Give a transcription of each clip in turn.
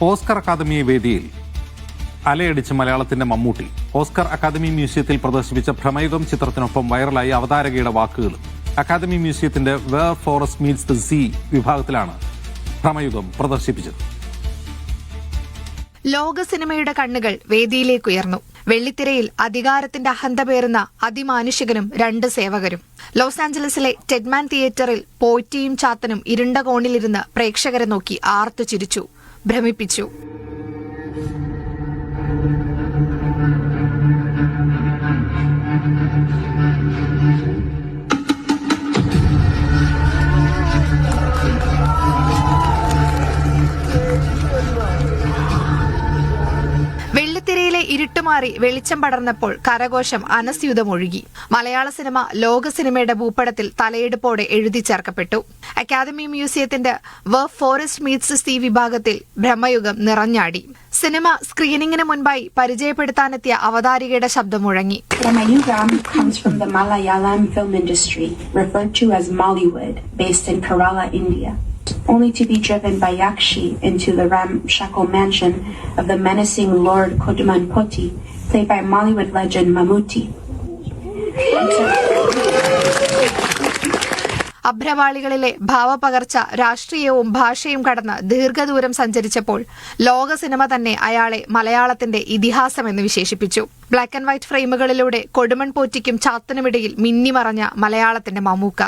Oscar academy വേദിയിൽ അലയടിച്ച് മലയാളത്തിന്റെ Mammootty. Oscar academy മ്യൂസിയത്തിൽ പ്രദർശിപ്പിച്ച ഭ്രമയുഗം ചിത്രത്തിനൊപ്പം വൈറലായി അവതാരകയുടെ വാക്കുകൾ. അക്കാദമി മ്യൂസിയത്തിന്റെ where forest meets the sea വിഭാഗത്തിലാണ് ഭ്രമയുഗം പ്രദർശിപ്പിച്ചത്. ലോക സിനിമയുടെ കണ്ണുകൾ വേദിയിലേക്കുയർന്നു. വെള്ളിത്തിരയിൽ അധികാരത്തിന്റെ അഹന്ത പേറുന്ന അതിമാനുഷികനും രണ്ട് സേവകരും. ലോസ് ആഞ്ചലസിലെ ടെഡ്മാൻ തിയേറ്ററിൽ പോറ്റിയും ചാത്തനും ഇരുണ്ട കോണിലിരുന്ന് പ്രേക്ഷകരെ നോക്കി ആർത്തു ചിരിച്ചു, ഭ്രമിപ്പിച്ചു. വെള്ളിത്തിരയിലെ ഇരുട്ടുമാറി വെളിച്ചം പടർന്നപ്പോൾ കരഘോഷം അനസ്യൂതമൊഴുകി. മലയാള സിനിമ ലോക സിനിമയുടെ ഭൂപടത്തിൽ തലയെടുപ്പോടെ എഴുതി ചേർക്കപ്പെട്ടു. അക്കാദമി മ്യൂസിയത്തിന്റെ വേർ ഫോറസ്റ്റ് മീറ്റ്സ് സീ വിഭാഗത്തിൽ ഭ്രമയുഗം നിറഞ്ഞാടി. സിനിമ സ്ക്രീനിങ്ങിന് മുൻപായി പരിചയപ്പെടുത്താനെത്തിയ അവതാരികയുടെ ശബ്ദം മുഴങ്ങി. Pramayugam comes from the Malayalam film industry, referred to as Mollywood, based in Kerala, India. Only to be driven by Yakshi into the ramshackle mansion of the menacing Lord Koduman Poti, played by Mollywood legend Mammootty. അഭ്രവാളികളിലെ ഭാവപകർച്ച രാഷ്ട്രീയവും ഭാഷയും കടന്ന് ദീർഘദൂരം സഞ്ചരിച്ചപ്പോൾ ലോക cinema തന്നെ അയാളെ മലയാളത്തിന്റെ ഇതിഹാസമെന്ന് വിശേഷിപ്പിച്ചു. Black and white ഫ്രെയിമുകളിലൂടെ കൊടുമൺ പോറ്റിക്കും ചാത്തനുമിടയിൽ മിന്നിമറഞ്ഞ മലയാളത്തിന്റെ മമ്മൂക്ക.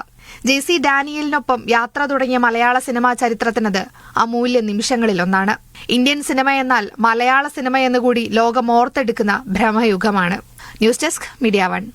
JC ഡാനിയലിനൊപ്പം യാത്ര തുടങ്ങിയ മലയാള സിനിമാ ചരിത്രത്തിനത് അമൂല്യ നിമിഷങ്ങളിലൊന്നാണ്. ഇന്ത്യൻ സിനിമ എന്നാൽ മലയാള സിനിമ എന്നുകൂടി ലോകമോർത്തെടുക്കുന്ന ഭ്രമയുഗമാണ്. News desk media 1.